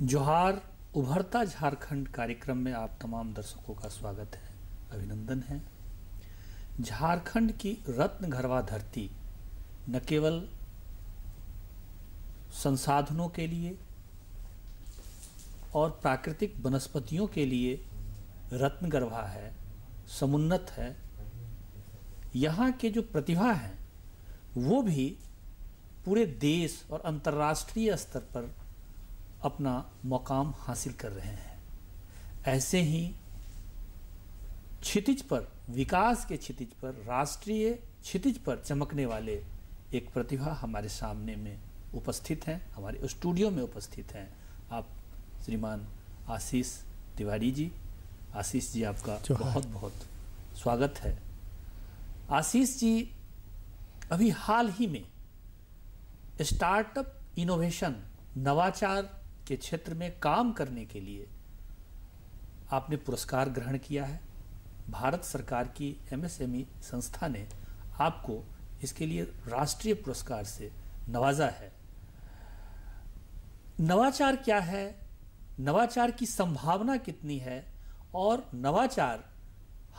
जोहार उभरता झारखंड कार्यक्रम में आप तमाम दर्शकों का स्वागत है, अभिनंदन है। झारखंड की रत्न गरवा धरती न केवल संसाधनों के लिए और प्राकृतिक वनस्पतियों के लिए रत्न गरवा है, समुन्नत है। यहाँ के जो प्रतिभा हैं वो भी पूरे देश और अंतर्राष्ट्रीय स्तर पर अपना मुकाम हासिल कर रहे हैं। ऐसे ही क्षितिज पर, विकास के क्षितिज पर, राष्ट्रीय क्षितिज पर चमकने वाले एक प्रतिभा हमारे सामने में उपस्थित हैं, हमारे स्टूडियो में उपस्थित हैं। आप श्रीमान आशीष तिवारी जी। आशीष जी, आपका बहुत बहुत स्वागत है। आशीष जी अभी हाल ही में स्टार्टअप इनोवेशन, नवाचार के क्षेत्र में काम करने के लिए आपने पुरस्कार ग्रहण किया है। भारत सरकार की एमएसएमई संस्था ने आपको इसके लिए राष्ट्रीय पुरस्कार से नवाजा है। नवाचार क्या है, नवाचार की संभावना कितनी है और नवाचार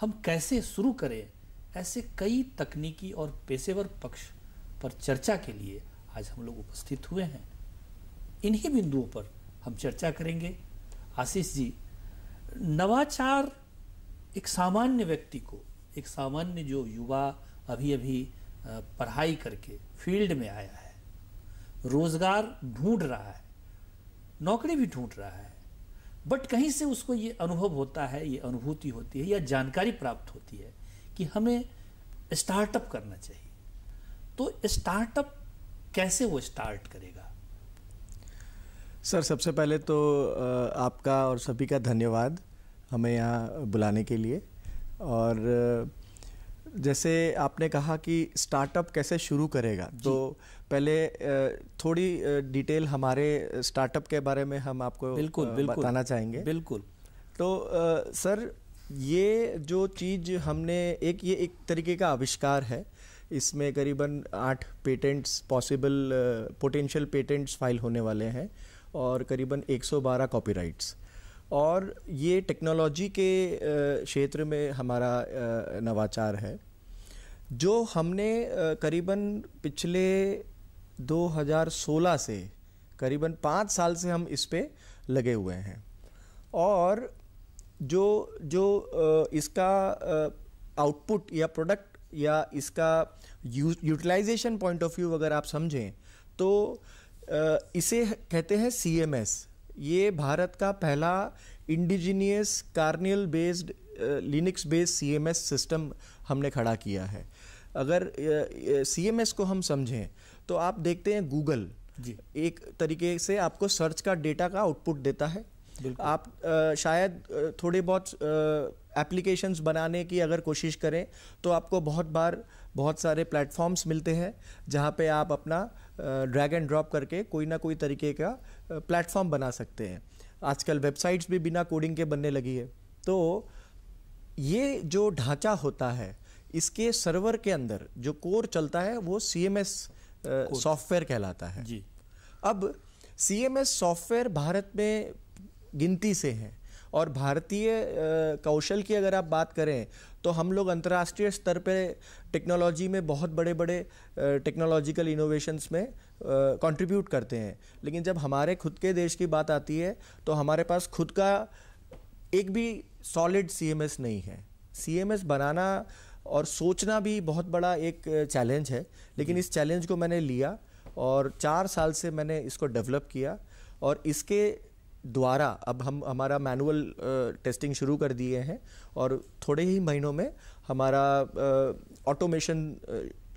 हम कैसे शुरू करें, ऐसे कई तकनीकी और पेशेवर पक्ष पर चर्चा के लिए आज हम लोग उपस्थित हुए हैं। इन्हीं बिंदुओं पर हम चर्चा करेंगे। आशीष जी, नवाचार एक सामान्य व्यक्ति को, एक सामान्य जो युवा अभी अभी पढ़ाई करके फील्ड में आया है, रोजगार ढूंढ रहा है, नौकरी भी ढूंढ रहा है, बट कहीं से उसको ये अनुभव होता है, ये अनुभूति होती है या जानकारी प्राप्त होती है कि हमें स्टार्टअप करना चाहिए। तो स्टार्टअप कैसे वो स्टार्ट करेगा? सर, सबसे पहले तो आपका और सभी का धन्यवाद हमें यहाँ बुलाने के लिए। और जैसे आपने कहा कि स्टार्टअप कैसे शुरू करेगा, तो पहले थोड़ी डिटेल हमारे स्टार्टअप के बारे में हम आपको बिल्कुल बताना चाहेंगे। बिल्कुल। तो सर, ये जो चीज़ हमने ये एक तरीके का आविष्कार है। इसमें करीबन 8 पेटेंट्स पोटेंशियल पेटेंट्स फाइल होने वाले हैं और करीबन 112 कॉपीराइट्स। और ये टेक्नोलॉजी के क्षेत्र में हमारा नवाचार है, जो हमने करीबन पिछले 2016 से करीबन 5 साल से हम इस पे लगे हुए हैं। और जो इसका आउटपुट या प्रोडक्ट या इसका यूटिलाइजेशन पॉइंट ऑफ व्यू अगर आप समझें तो इसे कहते हैं CMS। ये भारत का पहला indigenous corneal based Linux based CMS system हमने खड़ा किया है। अगर CMS को हम समझें तो आप देखते हैं गूगल एक तरीके से आपको सर्च का डेटा का आउटपुट देता है। आप शायद थोड़े बहुत एप्लीकेशंस बनाने की अगर कोशिश करें तो आपको बहुत सारे प्लेटफॉर्म्स मिलते हैं जहां पे आप अपना ड्रैग एंड ड्रॉप करके कोई ना कोई तरीके का प्लेटफॉर्म बना सकते हैं। आजकल वेबसाइट्स भी बिना कोडिंग के बनने लगी है। तो ये जो ढांचा होता है, इसके सर्वर के अंदर जो कोर चलता है वो CMS सॉफ्टवेयर कहलाता है जी। अब CMS सॉफ्टवेयर भारत में गिनती से हैं और भारतीय कौशल की अगर आप बात करें तो हम लोग अंतर्राष्ट्रीय स्तर पे टेक्नोलॉजी में बहुत बड़े टेक्नोलॉजिकल इनोवेशंस में कंट्रीब्यूट करते हैं। लेकिन जब हमारे खुद के देश की बात आती है तो हमारे पास खुद का एक भी सॉलिड CMS नहीं है। CMS बनाना और सोचना भी बहुत बड़ा एक चैलेंज है, लेकिन इस चैलेंज को मैंने लिया और 4 साल से मैंने इसको डेवलप किया और इसके द्वारा अब हम हमारा मैनुअल टेस्टिंग शुरू कर दिए हैं और थोड़े ही महीनों में हमारा ऑटोमेशन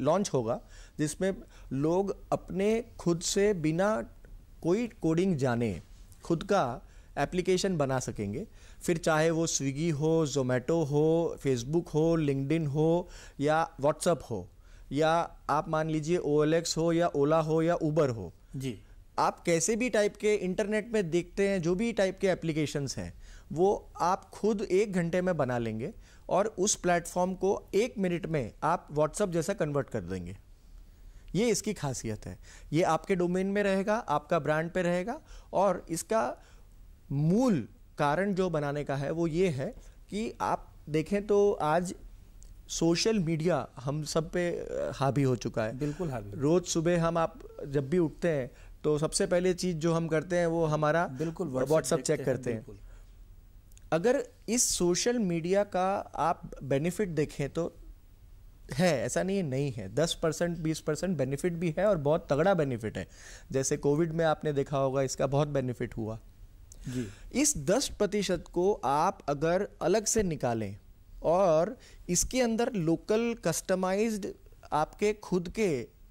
लॉन्च होगा, जिसमें लोग अपने खुद से बिना कोई कोडिंग जाने खुद का एप्लीकेशन बना सकेंगे। फिर चाहे वो स्विगी हो, जोमेटो हो, फेसबुक हो, लिंक्डइन हो या व्हाट्सएप हो, या आप मान लीजिए OLX हो या ओला हो या उबर हो जी। आप कैसे भी टाइप के इंटरनेट में देखते हैं, जो भी टाइप के एप्लीकेशंस हैं वो आप खुद 1 घंटे में बना लेंगे और उस प्लेटफॉर्म को 1 मिनट में आप व्हाट्सएप जैसा कन्वर्ट कर देंगे। ये इसकी खासियत है। ये आपके डोमेन में रहेगा, आपका ब्रांड पे रहेगा और इसका मूल कारण जो बनाने का है वो ये है कि आप देखें तो आज सोशल मीडिया हम सब पे हावी हो चुका है। बिल्कुल हावी। रोज सुबह हम आप जब भी उठते हैं तो सबसे पहले चीज जो हम करते हैं वो हमारा बिल्कुल व्हाट्सएप चेक करते हैं। अगर इस सोशल मीडिया का आप बेनिफिट देखें तो है, ऐसा नहीं है। 10% 20% बेनिफिट भी है और बहुत तगड़ा बेनिफिट है। जैसे कोविड में आपने देखा होगा इसका बहुत बेनिफिट हुआ जी। इस 10% को आप अगर अलग से निकालें और इसके अंदर लोकल कस्टमाइज्ड आपके खुद के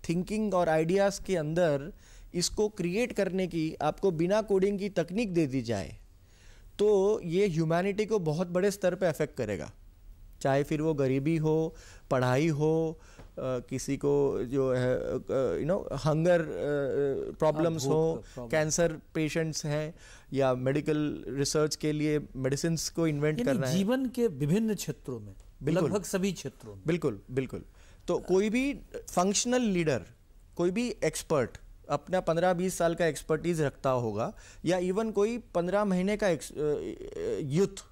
थिंकिंग और आइडियाज के अंदर इसको क्रिएट करने की आपको बिना कोडिंग की तकनीक दे दी जाए तो ये ह्यूमैनिटी को बहुत बड़े स्तर पे अफेक्ट करेगा। चाहे फिर वो गरीबी हो, पढ़ाई हो, किसी को जो है हंगर प्रॉब्लम्स हो, कैंसर पेशेंट्स हैं या मेडिकल रिसर्च के लिए मेडिसिन को इन्वेंट करना है। जीवन के विभिन्न क्षेत्रों में, लगभग सभी क्षेत्रों में। बिल्कुल। तो कोई भी फंक्शनल लीडर, कोई भी एक्सपर्ट अपना 15-20 साल का एक्सपर्टीज रखता होगा या इवन कोई 15 महीने का यूथ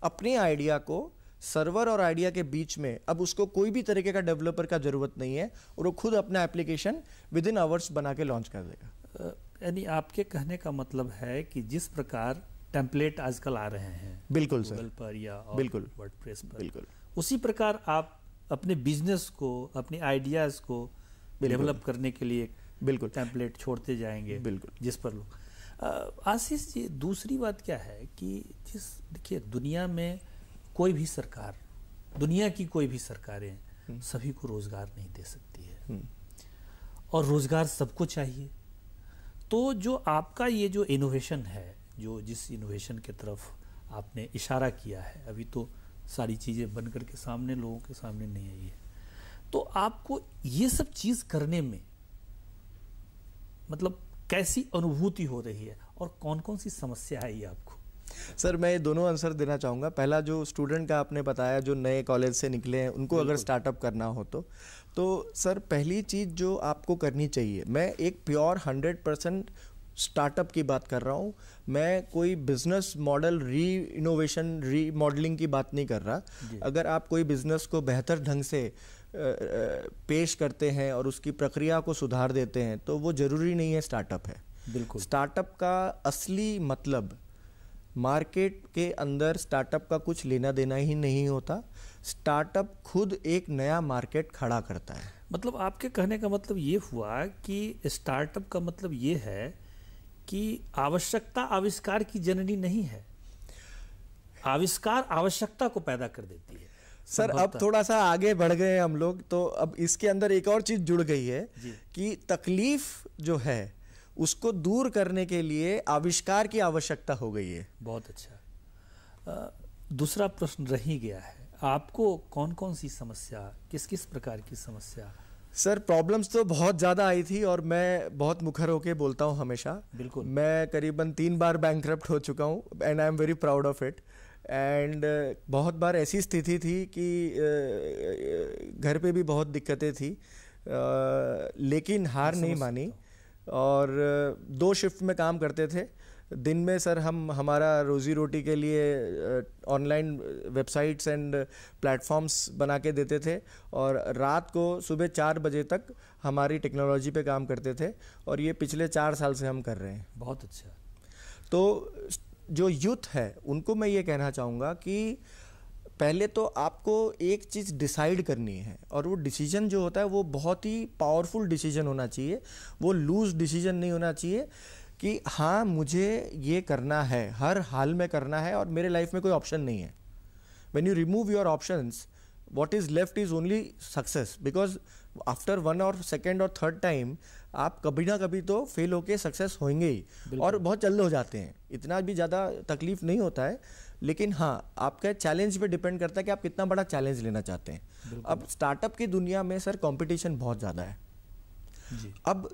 अपने आइडिया को सर्वर और आइडिया के बीच में, अब उसको कोई भी तरीके का डेवलपर का जरूरत नहीं है और वो खुद अपना एप्लीकेशन विद इन आवर्स बना के लॉन्च कर देगा। यानी आपके कहने का मतलब है कि जिस प्रकार टेम्पलेट आजकल आ रहे हैं बिल्कुल गूगल सर पर या बिल्कुल वर्डप्रेस पर, बिल्कुल उसी प्रकार आप अपने बिजनेस को, अपने आइडियाज को डेवलप करने के लिए बिल्कुल टेम्पलेट छोड़ते जाएंगे। बिल्कुल। जिस पर लोग आशीष जी, दूसरी बात क्या है कि देखिए दुनिया में कोई भी सरकार, दुनिया की कोई भी सरकारें सभी को रोजगार नहीं दे सकती है और रोजगार सबको चाहिए। तो जो आपका ये जो इनोवेशन है, जो जिस इनोवेशन के तरफ आपने इशारा किया है, अभी तो सारी चीज़ें बन करके सामने लोगों के सामने नहीं आई है, तो आपको ये सब चीज़ करने में मतलब कैसी अनुभूति हो रही है और कौन कौन सी समस्या आई आपको? सर मैं दोनों आंसर देना चाहूँगा। पहला जो स्टूडेंट का आपने बताया, जो नए कॉलेज से निकले हैं उनको अगर स्टार्टअप करना हो तो सर पहली चीज़ जो आपको करनी चाहिए, मैं एक प्योर 100% स्टार्टअप की बात कर रहा हूँ, मैं कोई बिजनेस मॉडल इनोवेशन रीमॉडलिंग की बात नहीं कर रहा। अगर आप कोई बिजनेस को बेहतर ढंग से पेश करते हैं और उसकी प्रक्रिया को सुधार देते हैं तो वो जरूरी नहीं है स्टार्टअप है। बिल्कुल। स्टार्टअप का असली मतलब मार्केट के अंदर स्टार्टअप का कुछ लेना देना ही नहीं होता। स्टार्टअप खुद एक नया मार्केट खड़ा करता है। मतलब आपके कहने का मतलब ये हुआ कि स्टार्टअप का मतलब ये है कि आवश्यकता आविष्कार की जननी नहीं है, आविष्कार आवश्यकता को पैदा कर देती है। सर अब थोड़ा सा आगे बढ़ गए हम लोग, तो अब इसके अंदर एक और चीज जुड़ गई है कि तकलीफ जो है उसको दूर करने के लिए आविष्कार की आवश्यकता हो गई है। बहुत अच्छा। दूसरा प्रश्न रह ही गया है, आपको कौन कौन सी समस्या, किस किस प्रकार की समस्या? सर प्रॉब्लम्स तो बहुत ज़्यादा आई थी और मैं बहुत मुखर होके बोलता हूँ हमेशा। बिल्कुल। मैं करीबन 3 बार बैंकक्रप्ट हो चुका हूँ and I am very proud of it. And बहुत बार ऐसी स्थिति थी कि घर पे भी बहुत दिक्कतें थी, लेकिन हार नहीं मानी और 2 शिफ्ट में काम करते थे। दिन में सर हम हमारा रोजी रोटी के लिए ऑनलाइन वेबसाइट्स एंड प्लेटफॉर्म्स बना के देते थे और रात को सुबह 4 बजे तक हमारी टेक्नोलॉजी पे काम करते थे और ये पिछले 4 साल से हम कर रहे हैं। बहुत अच्छा। तो जो यूथ है उनको मैं ये कहना चाहूँगा कि पहले तो आपको एक चीज़ डिसाइड करनी है और वो डिसीजन जो होता है वो बहुत ही पावरफुल डिसीजन होना चाहिए। वो लूज डिसीजन नहीं होना चाहिए कि हाँ मुझे ये करना है, हर हाल में करना है और मेरे लाइफ में कोई ऑप्शन नहीं है। When you remove your options, what is left is only success, because after 1 और 2nd और 3rd टाइम आप कभी ना कभी तो फेल होके सक्सेस होंगे ही और बहुत जल्द हो जाते हैं। इतना भी ज़्यादा तकलीफ नहीं होता है, लेकिन हाँ आपका चैलेंज पे डिपेंड करता है कि आप कितना बड़ा चैलेंज लेना चाहते हैं। अब स्टार्टअप की दुनिया में सर कंपटीशन बहुत ज़्यादा है जी। अब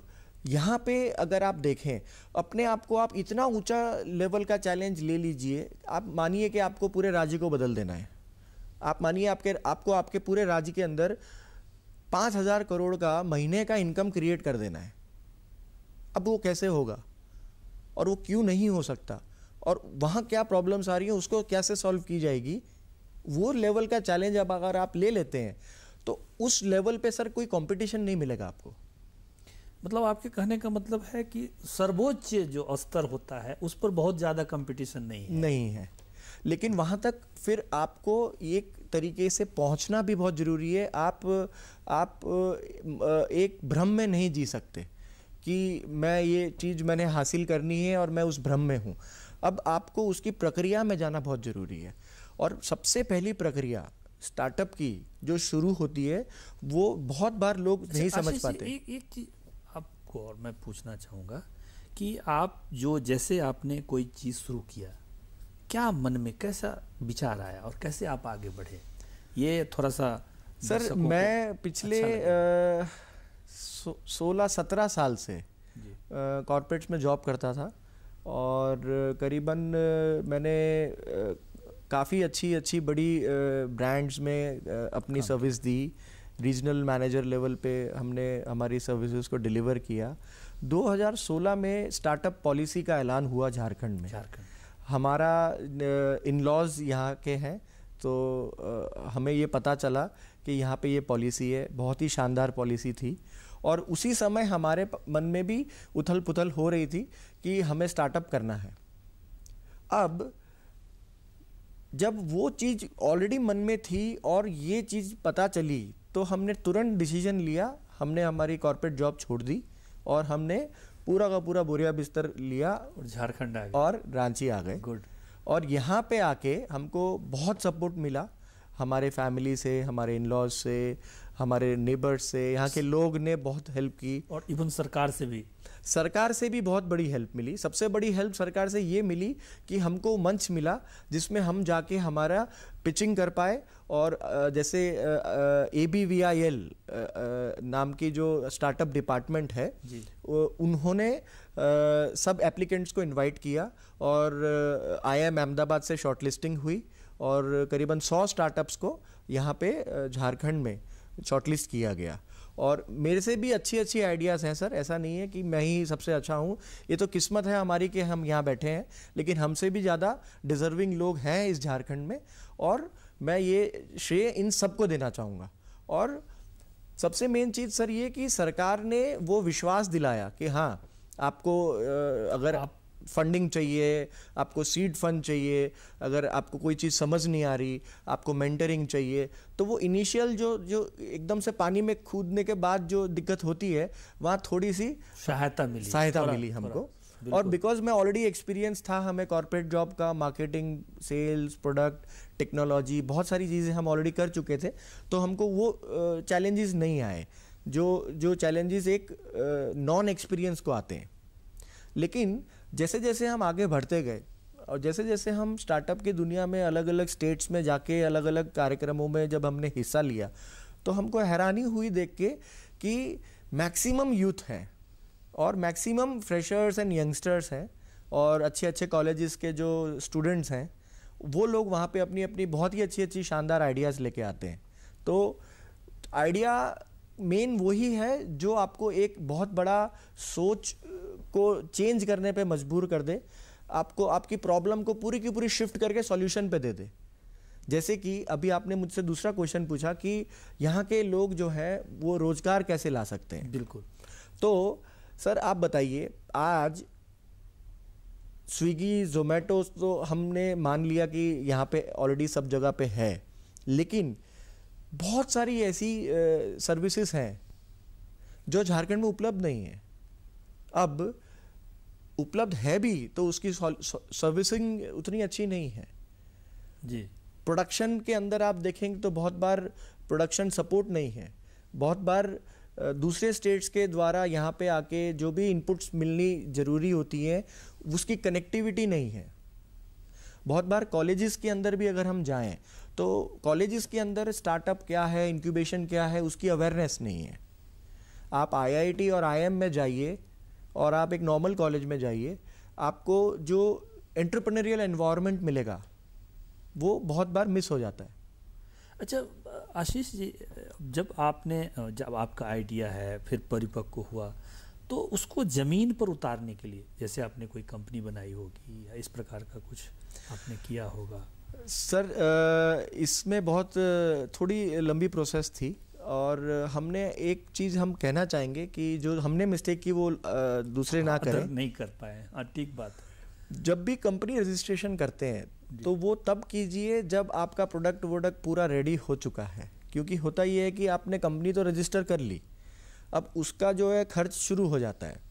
यहाँ पे अगर आप देखें अपने आप को, आप इतना ऊंचा लेवल का चैलेंज ले लीजिए। आप मानिए कि आपको पूरे राज्य को बदल देना है। आप मानिए आपको आपके पूरे राज्य के अंदर 5,000 करोड़ का महीने का इनकम क्रिएट कर देना है। अब वो कैसे होगा और वो क्यों नहीं हो सकता? और वहाँ क्या प्रॉब्लम्स आ रही हैं उसको कैसे सॉल्व की जाएगी, वो लेवल का चैलेंज अब अगर आप ले लेते हैं तो उस लेवल पे सर कोई कंपटीशन नहीं मिलेगा आपको। मतलब आपके कहने का मतलब है कि सर्वोच्च जो स्तर होता है उस पर बहुत ज़्यादा कंपटीशन नहीं है। लेकिन वहाँ तक फिर आपको एक तरीके से पहुँचना भी बहुत ज़रूरी है। आप एक भ्रम में नहीं जी सकते कि मैं ये चीज़ मैंने हासिल करनी है और मैं उस भ्रम में हूँ। अब आपको उसकी प्रक्रिया में जाना बहुत ज़रूरी है। और सबसे पहली प्रक्रिया स्टार्टअप की जो शुरू होती है वो बहुत बार लोग नहीं समझ पाते। एक चीज आपको और मैं पूछना चाहूँगा कि आप जो जैसे आपने कोई चीज़ शुरू किया, क्या मन में कैसा विचार आया और कैसे आप आगे बढ़े, ये थोड़ा सा सर मैं पिछले 16-17 साल से कॉर्पोरेट्स में जॉब करता था और करीबन मैंने काफ़ी अच्छी बड़ी ब्रांड्स में अपनी सर्विस दी। रीजनल मैनेजर लेवल पे हमने हमारी सर्विसेज को डिलीवर किया। 2016 में स्टार्टअप पॉलिसी का ऐलान हुआ झारखंड में। हमारा इन-लॉज यहाँ के हैं तो हमें ये पता चला कि यहाँ पे ये पॉलिसी है। बहुत ही शानदार पॉलिसी थी और उसी समय हमारे मन में भी उथल पुथल हो रही थी कि हमें स्टार्टअप करना है। अब जब वो चीज़ ऑलरेडी मन में थी और ये चीज़ पता चली तो हमने तुरंत डिसीजन लिया। हमने हमारी कॉर्पोरेट जॉब छोड़ दी और हमने पूरा का पूरा बोरिया बिस्तर लिया और झारखंड आ गए और रांची आ गए। गुड। और यहाँ पे आके हमको बहुत सपोर्ट मिला हमारे फैमिली से, हमारे इन-लॉज से, हमारे नेबर्स से। यहाँ के लोग ने बहुत हेल्प की और इवन सरकार से भी बहुत बड़ी हेल्प मिली। सबसे बड़ी हेल्प सरकार से ये मिली कि हमको मंच मिला जिसमें हम जाके हमारा पिचिंग कर पाए। और जैसे ABVIL नाम की जो स्टार्टअप डिपार्टमेंट है उन्होंने सब एप्लीकेंट्स को इनवाइट किया और IIM अहमदाबाद से शॉर्टलिस्टिंग हुई और करीबन 100 स्टार्टअप्स को यहाँ पे झारखंड में शॉर्टलिस्ट किया गया। और मेरे से भी अच्छी आइडियाज़ हैं सर, ऐसा नहीं है कि मैं ही सबसे अच्छा हूँ। ये तो किस्मत है हमारी कि हम यहाँ बैठे हैं, लेकिन हमसे भी ज़्यादा डिज़र्विंग लोग हैं इस झारखंड में और मैं ये श्रेय इन सबको देना चाहूँगा। और सबसे मेन चीज़ सर ये कि सरकार ने वो विश्वास दिलाया कि हाँ आपको अगर आप फंडिंग चाहिए, आपको सीड फंड चाहिए, अगर आपको कोई चीज़ समझ नहीं आ रही, आपको मेंटरिंग चाहिए, तो वो इनिशियल जो एकदम से पानी में कूदने के बाद जो दिक्कत होती है वहाँ थोड़ी सी सहायता मिली हमको। और बिकॉज मैं ऑलरेडी एक्सपीरियंस था, हमें कॉर्पोरेट जॉब का, मार्केटिंग, सेल्स, प्रोडक्ट, टेक्नोलॉजी, बहुत सारी चीज़ें हम ऑलरेडी कर चुके थे, तो हमको वो चैलेंजेस नहीं आए जो चैलेंजेस एक नॉन एक्सपीरियंस को आते हैं। लेकिन जैसे जैसे हम आगे बढ़ते गए और जैसे जैसे हम स्टार्टअप की दुनिया में अलग अलग स्टेट्स में जाके अलग अलग कार्यक्रमों में जब हमने हिस्सा लिया तो हमको हैरानी हुई देख के कि मैक्सिमम यूथ हैं और मैक्सिमम फ्रेशर्स एंड यंगस्टर्स हैं और अच्छे कॉलेजेस के जो स्टूडेंट्स हैं वो लोग वहाँ पे अपनी अपनी बहुत ही अच्छी शानदार आइडियाज़ लेके आते हैं। तो आइडिया मेन वही है जो आपको एक बहुत बड़ा सोच को चेंज करने पे मजबूर कर दे, आपको आपकी प्रॉब्लम को पूरी की पूरी शिफ्ट करके सॉल्यूशन पे दे दे। जैसे कि अभी आपने मुझसे दूसरा क्वेश्चन पूछा कि यहाँ के लोग जो हैं वो रोजगार कैसे ला सकते हैं। बिल्कुल। तो सर आप बताइए, आज स्विगी, जोमेटो तो हमने मान लिया कि यहाँ पे ऑलरेडी सब जगह पे है, लेकिन बहुत सारी ऐसी सर्विसेज हैं जो झारखंड में उपलब्ध नहीं है। अब उपलब्ध है भी तो उसकी सर्विसिंग उतनी अच्छी नहीं है जी। प्रोडक्शन के अंदर आप देखेंगे तो बहुत बार प्रोडक्शन सपोर्ट नहीं है, बहुत बार दूसरे स्टेट्स के द्वारा यहाँ पे आके जो भी इनपुट्स मिलनी ज़रूरी होती हैं उसकी कनेक्टिविटी नहीं है। बहुत बार कॉलेजेस के अंदर भी अगर हम जाएं तो कॉलेजेस के अंदर स्टार्टअप क्या है, इंक्यूबेशन क्या है, उसकी अवेयरनेस नहीं है। आप IIT और IIM में जाइए और आप एक नॉर्मल कॉलेज में जाइए, आपको जो एंटरप्रेन्योरियल एनवायरनमेंट मिलेगा वो बहुत बार मिस हो जाता है। अच्छा आशीष जी, जब आपका आइडिया है फिर परिपक्व हुआ तो उसको ज़मीन पर उतारने के लिए, जैसे आपने कोई कंपनी बनाई होगी या इस प्रकार का कुछ आपने किया होगा? सर इसमें बहुत थोड़ी लंबी प्रोसेस थी, और हमने एक चीज़ हम कहना चाहेंगे कि जो हमने मिस्टेक की वो दूसरे ना करें, नहीं कर पाए। हाँ, ठीक बात है। जब भी कंपनी रजिस्ट्रेशन करते हैं तो वो तब कीजिए जब आपका प्रोडक्ट वोडक्ट पूरा रेडी हो चुका है, क्योंकि होता ये है कि आपने कंपनी तो रजिस्टर कर ली, अब उसका जो है खर्च शुरू हो जाता है।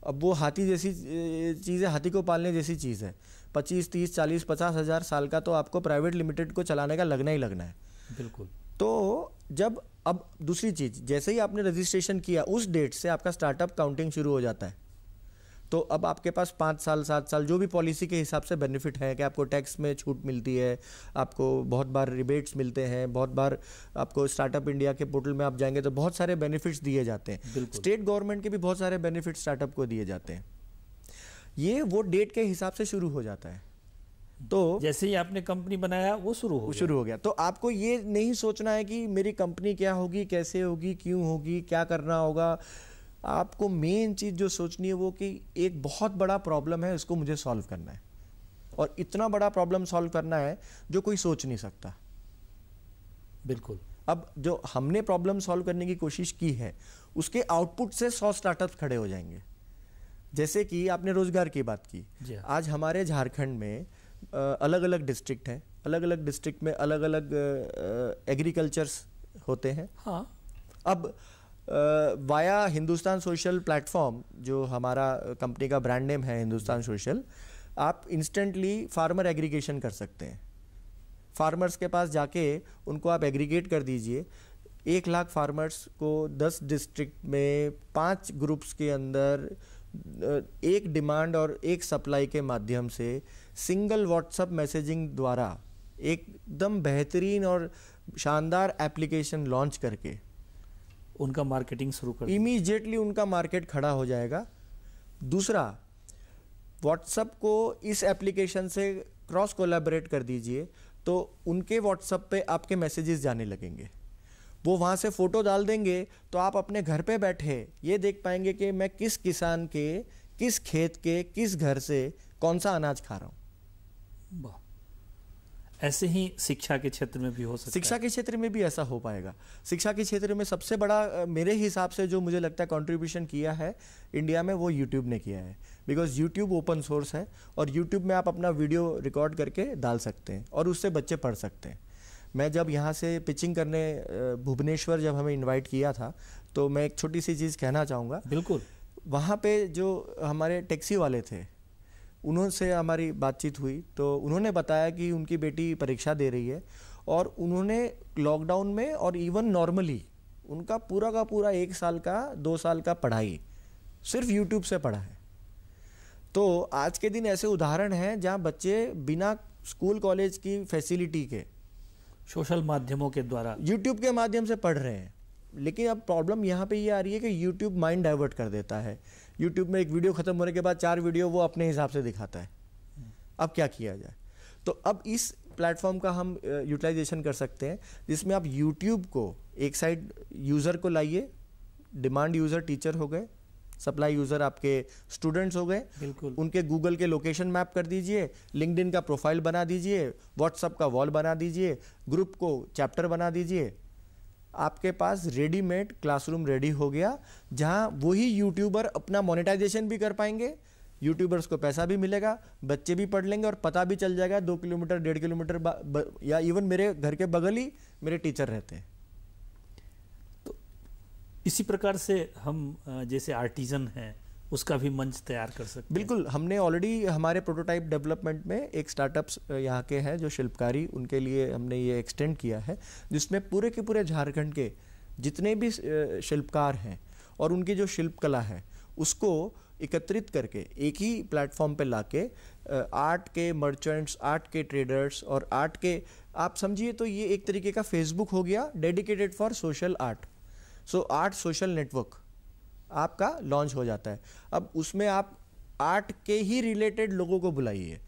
अब वो हाथी जैसी चीज़ है, हाथी को पालने जैसी चीज़ है। 25, 30, 40, 50 हज़ार साल का तो आपको प्राइवेट लिमिटेड को चलाने का लगना ही लगना है। बिल्कुल। तो जब अब दूसरी चीज़, जैसे ही आपने रजिस्ट्रेशन किया उस डेट से आपका स्टार्टअप काउंटिंग शुरू हो जाता है। तो अब आपके पास 5 साल 7 साल जो भी पॉलिसी के हिसाब से बेनिफिट है कि आपको टैक्स में छूट मिलती है, आपको बहुत बार रिबेट्स मिलते हैं, बहुत बार आपको स्टार्टअप इंडिया के पोर्टल में आप जाएंगे तो बहुत सारे बेनिफिट्स दिए जाते हैं। स्टेट गवर्नमेंट के भी बहुत सारे बेनिफिट स्टार्टअप को दिए जाते हैं। ये वो डेट के हिसाब से शुरू हो जाता है। तो जैसे ही आपने कंपनी बनाया वो शुरू हो गया। तो आपको ये नहीं सोचना है कि मेरी कंपनी क्या होगी, कैसे होगी, क्यों होगी, क्या करना होगा। आपको मेन चीज़ जो सोचनी है वो कि एक बहुत बड़ा प्रॉब्लम है, इसको मुझे सॉल्व करना है, और इतना बड़ा प्रॉब्लम सॉल्व करना है जो कोई सोच नहीं सकता। बिल्कुल। अब जो हमने प्रॉब्लम सॉल्व करने की कोशिश की है उसके आउटपुट से 100 स्टार्टअप्स खड़े हो जाएंगे। जैसे कि आपने रोजगार की बात की, आज हमारे झारखंड में अलग अलग डिस्ट्रिक्ट हैं, अलग अलग डिस्ट्रिक्ट में अलग अलग एग्रीकल्चर्स होते हैं। हाँ। अब वाया हिंदुस्तान सोशल प्लेटफॉर्म, जो हमारा कंपनी का ब्रांड नेम है हिंदुस्तान सोशल, आप इंस्टेंटली फार्मर एग्रीगेशन कर सकते हैं। फार्मर्स के पास जाके उनको आप एग्रीगेट कर दीजिए। 1 लाख फार्मर्स को 10 डिस्ट्रिक्ट में 5 ग्रुप्स के अंदर एक डिमांड और एक सप्लाई के माध्यम से सिंगल व्हाट्सएप मैसेजिंग द्वारा एकदम बेहतरीन और शानदार एप्लीकेशन लॉन्च करके उनका मार्केटिंग शुरू कर, इमीडिएटली उनका मार्केट खड़ा हो जाएगा। दूसरा, व्हाट्सएप को इस एप्लीकेशन से क्रॉस कोलैबोरेट कर दीजिए तो उनके व्हाट्सएप पे आपके मैसेजेस जाने लगेंगे। वो वहाँ से फ़ोटो डाल देंगे तो आप अपने घर पे बैठे ये देख पाएंगे कि मैं किस किसान के, किस खेत के, किस घर से कौन सा अनाज खा रहा हूँ। वाह। ऐसे ही शिक्षा के क्षेत्र में भी हो सकता है। शिक्षा के क्षेत्र में भी ऐसा हो पाएगा। शिक्षा के क्षेत्र में सबसे बड़ा मेरे हिसाब से जो मुझे लगता है कंट्रीब्यूशन किया है इंडिया में, वो यूट्यूब ने किया है। बिकॉज यूट्यूब ओपन सोर्स है और यूट्यूब में आप अपना वीडियो रिकॉर्ड करके डाल सकते हैं और उससे बच्चे पढ़ सकते हैं। मैं जब यहाँ से पिचिंग करने भुवनेश्वर जब हमें इन्वाइट किया था तो मैं एक छोटी सी चीज़ कहना चाहूँगा। बिल्कुल। वहाँ पे जो हमारे टैक्सी वाले थे उन्होंने हमारी बातचीत हुई तो उन्होंने बताया कि उनकी बेटी परीक्षा दे रही है और उन्होंने लॉकडाउन में और इवन नॉर्मली उनका पूरा का पूरा 1 साल का 2 साल का पढ़ाई सिर्फ यूट्यूब से पढ़ा है। तो आज के दिन ऐसे उदाहरण हैं जहां बच्चे बिना स्कूल कॉलेज की फैसिलिटी के सोशल माध्यमों के द्वारा यूट्यूब के माध्यम से पढ़ रहे हैं। लेकिन अब प्रॉब्लम यहाँ पे ये आ रही है कि यूट्यूब माइंड डाइवर्ट कर देता है। यूट्यूब में एक वीडियो खत्म होने के बाद 4 वीडियो वो अपने हिसाब से दिखाता है। अब क्या किया जाए? तो अब इस प्लेटफॉर्म का हम यूटिलाइजेशन कर सकते हैं जिसमें आप यूट्यूब को एक साइड यूज़र को लाइए, डिमांड यूज़र टीचर हो गए, सप्लाई यूज़र आपके स्टूडेंट्स हो गए, उनके गूगल के लोकेशन मैप कर दीजिए, लिंक्डइन का प्रोफाइल बना दीजिए, व्हाट्सएप का वॉल बना दीजिए, ग्रुप को चैप्टर बना दीजिए। आपके पास रेडीमेड क्लासरूम रेडी हो गया जहां वही यूट्यूबर अपना मोनेटाइजेशन भी कर पाएंगे, यूट्यूबर्स को पैसा भी मिलेगा, बच्चे भी पढ़ लेंगे और पता भी चल जाएगा 2 किलोमीटर 1.5 किलोमीटर या इवन मेरे घर के बगल ही मेरे टीचर रहते हैं। तो इसी प्रकार से हम जैसे आर्टिजन हैं उसका भी मंच तैयार कर सकते हैं। बिल्कुल, हमने ऑलरेडी हमारे प्रोटोटाइप डेवलपमेंट में एक स्टार्टअप्स यहाँ के हैं जो शिल्पकारी, उनके लिए हमने ये एक्सटेंड किया है जिसमें पूरे के पूरे झारखंड के जितने भी शिल्पकार हैं और उनकी जो शिल्पकला है उसको एकत्रित करके एक ही प्लेटफॉर्म पे लाके आर्ट के मर्चेंट्स, आर्ट के ट्रेडर्स और आर्ट के, आप समझिए तो ये एक तरीके का फेसबुक हो गया dedicated for social art. So art social network आपका लॉन्च हो जाता है। अब उसमें आप आर्ट के ही रिलेटेड लोगों को बुलाइए।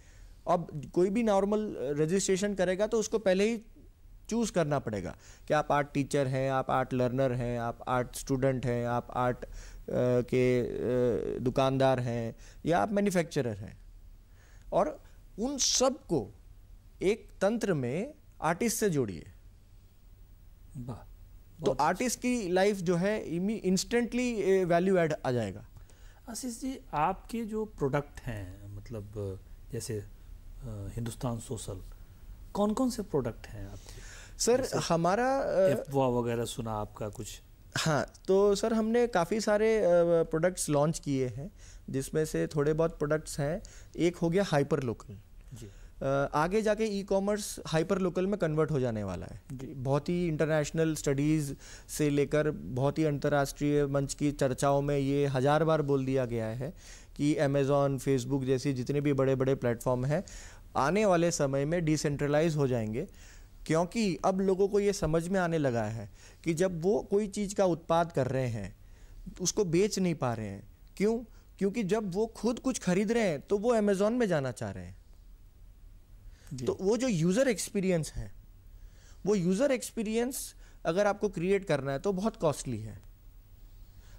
अब कोई भी नॉर्मल रजिस्ट्रेशन करेगा तो उसको पहले ही चूज़ करना पड़ेगा कि आप आर्ट टीचर हैं, आप आर्ट लर्नर हैं, आप आर्ट स्टूडेंट हैं, आप आर्ट के दुकानदार हैं, या आप मैन्युफैक्चरर हैं। और उन सब को एक तंत्र में आर्टिस्ट से जोड़िए, तो आर्टिस्ट की लाइफ जो है इंस्टेंटली वैल्यू ऐड आ जाएगा। आशीष जी, आपके जो प्रोडक्ट हैं, मतलब जैसे हिंदुस्तान सोशल, कौन कौन से प्रोडक्ट हैं आपके? सर हमारा एफवा वगैरह सुना आपका कुछ? हाँ, तो सर हमने काफ़ी सारे प्रोडक्ट्स लॉन्च किए हैं, जिसमें से थोड़े बहुत प्रोडक्ट्स हैं। एक हो गया हाइपर लोकल जी। आगे जाके ई कॉमर्स हाइपर लोकल में कन्वर्ट हो जाने वाला है। बहुत ही इंटरनेशनल स्टडीज़ से लेकर बहुत ही अंतर्राष्ट्रीय मंच की चर्चाओं में ये 1000 बार बोल दिया गया है कि अमेज़ॉन, फेसबुक जैसी जितने भी बड़े बड़े प्लेटफॉर्म हैं आने वाले समय में डिसेंट्रलाइज हो जाएंगे, क्योंकि अब लोगों को ये समझ में आने लगा है कि जब वो कोई चीज़ का उत्पाद कर रहे हैं उसको बेच नहीं पा रहे हैं। क्यों? क्योंकि जब वो खुद कुछ खरीद रहे हैं तो वो अमेज़ॉन में जाना चाह रहे हैं। तो वो जो यूज़र एक्सपीरियंस है, वो यूज़र एक्सपीरियंस अगर आपको क्रिएट करना है तो बहुत कॉस्टली है।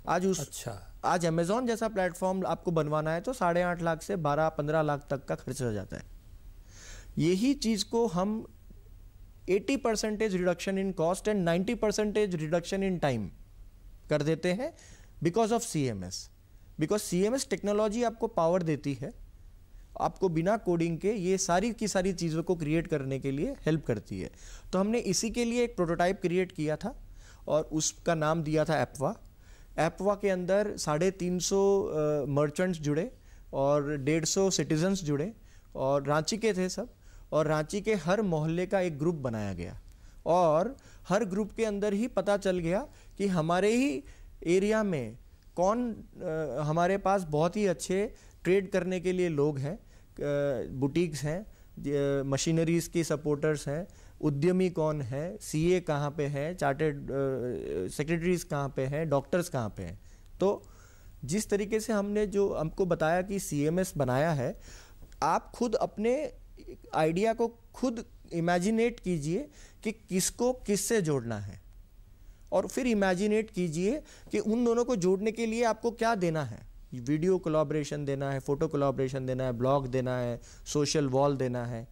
आज अमेज़ॉन जैसा प्लेटफॉर्म आपको बनवाना है तो 8.5 लाख से 12-15 लाख तक का खर्च हो जाता है। यही चीज़ को हम 80% reduction in cost and 90% reduction in time कर देते हैं because of CMS। Because CMS technology आपको पावर देती है, आपको बिना कोडिंग के ये सारी की सारी चीज़ों को क्रिएट करने के लिए हेल्प करती है। तो हमने इसी के लिए एक प्रोटोटाइप क्रिएट किया था और उसका नाम दिया था एपवा। एपवा के अंदर 350 मर्चेंट्स जुड़े और 150 सिटीजन्स जुड़े और रांची के थे सब, और रांची के हर मोहल्ले का एक ग्रुप बनाया गया और हर ग्रुप के अंदर ही पता चल गया कि हमारे ही एरिया में कौन हमारे पास बहुत ही अच्छे ट्रेड करने के लिए लोग हैं, बुटीक्स हैं, मशीनरीज की सपोर्टर्स हैं, उद्यमी कौन है, CA कहाँ पे हैं, चार्टेड सेक्रेटरीज कहाँ पे हैं, डॉक्टर्स कहाँ पे हैं। तो जिस तरीके से हमने जो हमको बताया कि CMS बनाया है, आप खुद अपने आइडिया को खुद इमेजिनेट कीजिए कि किसको किससे जोड़ना है, और फिर इमेजिनेट कीजिए कि उन दोनों को जोड़ने के लिए आपको क्या देना है। वीडियो कोलैबोरेशन देना है, फोटो कोलैबोरेशन देना है, ब्लॉग देना है, सोशल वॉल देना है,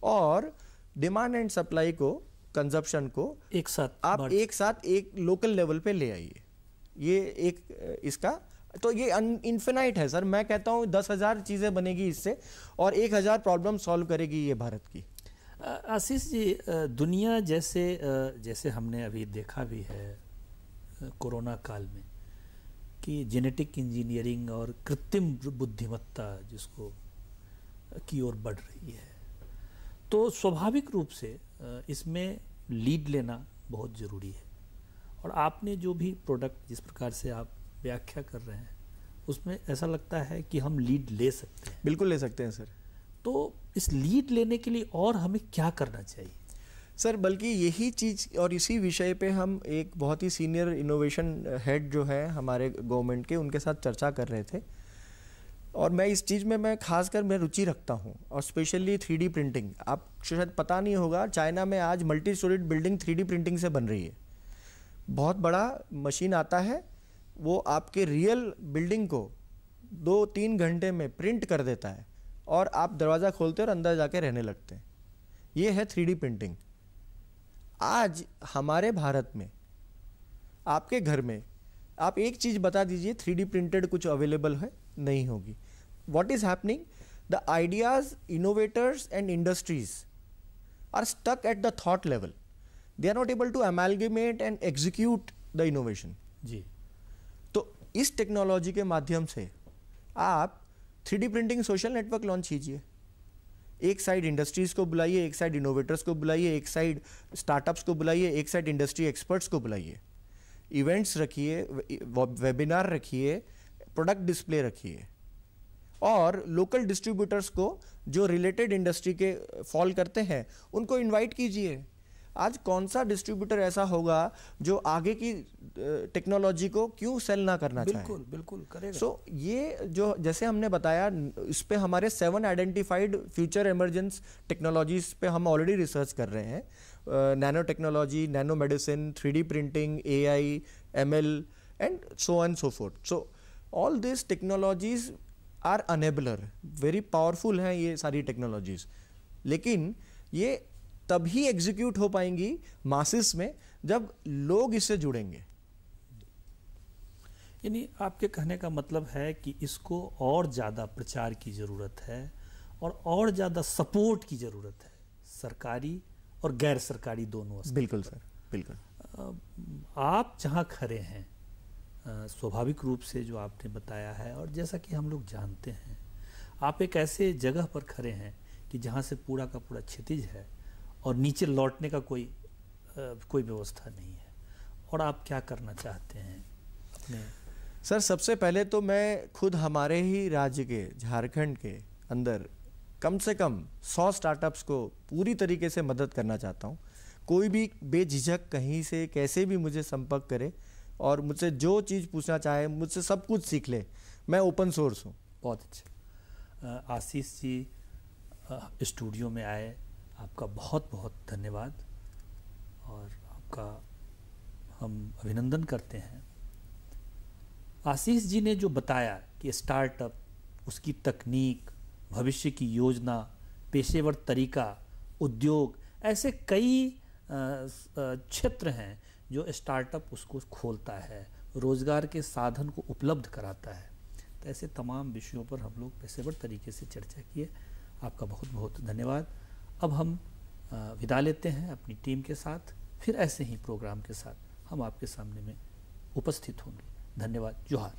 और डिमांड एंड सप्लाई को, कंजप्शन को एक साथ एक लोकल लेवल पे ले आइए। ये एक इसका तो ये इन्फिनाइट है सर। मैं कहता हूँ 10,000 चीज़ें बनेगी इससे और 1,000 प्रॉब्लम सॉल्व करेगी ये भारत की। आशीष जी, दुनिया जैसे हमने अभी देखा भी है कोरोना काल में कि जेनेटिक इंजीनियरिंग और कृत्रिम बुद्धिमत्ता जिसको की ओर बढ़ रही है, तो स्वाभाविक रूप से इसमें लीड लेना बहुत ज़रूरी है। और आपने जो भी प्रोडक्ट जिस प्रकार से आप व्याख्या कर रहे हैं उसमें ऐसा लगता है कि हम लीड ले सकते हैं। बिल्कुल ले सकते हैं सर। तो इस लीड लेने के लिए और हमें क्या करना चाहिए सर? बल्कि यही चीज़ और इसी विषय पे हम एक बहुत ही सीनियर इनोवेशन हेड जो है हमारे गवर्नमेंट के, उनके साथ चर्चा कर रहे थे। और मैं इस चीज़ में मैं खासकर मैं रुचि रखता हूँ, और स्पेशली 3D प्रिंटिंग। आप शायद पता नहीं होगा, चाइना में आज multi storeyed building 3D printing से बन रही है। बहुत बड़ा मशीन आता है, वो आपके रियल बिल्डिंग को 2-3 घंटे में प्रिंट कर देता है और आप दरवाज़ा खोलते और अंदर जाके रहने लगते हैं। ये है 3D प्रिंटिंग। आज हमारे भारत में आपके घर में आप एक चीज़ बता दीजिए 3D प्रिंटेड कुछ अवेलेबल है, नहीं होगी। What is happening? The ideas, innovators and industries are stuck at the thought level. They are not able to amalgamate and execute the innovation जी। तो इस टेक्नोलॉजी के माध्यम से आप 3D printing social network launch कीजिए। एक साइड इंडस्ट्रीज को बुलाइए, एक साइड इनोवेटर्स को बुलाइए, एक साइड स्टार्टअप्स को बुलाइए, एक साइड इंडस्ट्री एक्सपर्ट्स को बुलाइए। इवेंट्स रखिए, वेबिनार रखिए, प्रोडक्ट डिस्प्ले रखिए, और लोकल डिस्ट्रीब्यूटर्स को जो रिलेटेड इंडस्ट्री के फॉल करते हैं उनको इनवाइट कीजिए। आज कौन सा डिस्ट्रीब्यूटर ऐसा होगा जो आगे की टेक्नोलॉजी को क्यों सेल ना करना चाहे? बिल्कुल बिल्कुल करेगा। सो ये जो जैसे हमने बताया, इस पे हमारे 7 आइडेंटिफाइड फ्यूचर इमरजेंस टेक्नोलॉजीज पे हम ऑलरेडी रिसर्च कर रहे हैं। Nano technology, nano medicine, 3D printing, AI, ML and so and so forth. So all this technologies are enabler, very powerful हैं ये सारी टेक्नोलॉजीज, लेकिन ये तभी एग्जीक्यूट हो पाएंगी मासेस में जब लोग इससे जुड़ेंगे। यानी आपके कहने का मतलब है कि इसको और ज़्यादा प्रचार की ज़रूरत है और ज़्यादा सपोर्ट की ज़रूरत है, सरकारी और गैर सरकारी दोनों। बिल्कुल सर, बिल्कुल। आप जहाँ खड़े हैं, स्वाभाविक रूप से जो आपने बताया है, और जैसा कि हम लोग जानते हैं, आप एक ऐसे जगह पर खड़े हैं कि जहाँ से पूरा का पूरा क्षितिज है और नीचे लौटने का कोई व्यवस्था नहीं है। और आप क्या करना चाहते हैं अपने? सर, सबसे पहले तो मैं खुद हमारे ही राज्य के, झारखंड के अंदर कम से कम 100 स्टार्टअप्स को पूरी तरीके से मदद करना चाहता हूँ। कोई भी बेझिझक कहीं से कैसे भी मुझे संपर्क करे और मुझसे जो चीज़ पूछना चाहे, मुझसे सब कुछ सीख ले। मैं ओपन सोर्स हूँ। बहुत अच्छा। आशीष जी स्टूडियो में आए, आपका बहुत बहुत धन्यवाद और आपका हम अभिनंदन करते हैं। आशीष जी ने जो बताया कि स्टार्टअप, उसकी तकनीक, भविष्य की योजना, पेशेवर तरीका, उद्योग, ऐसे कई क्षेत्र हैं जो स्टार्टअप उसको खोलता है, रोजगार के साधन को उपलब्ध कराता है। तो ऐसे तमाम विषयों पर हम लोग पेशेवर तरीके से चर्चा किए। आपका बहुत बहुत धन्यवाद। अब हम विदा लेते हैं अपनी टीम के साथ, फिर ऐसे ही प्रोग्राम के साथ हम आपके सामने में उपस्थित होंगे। धन्यवाद। जोहार।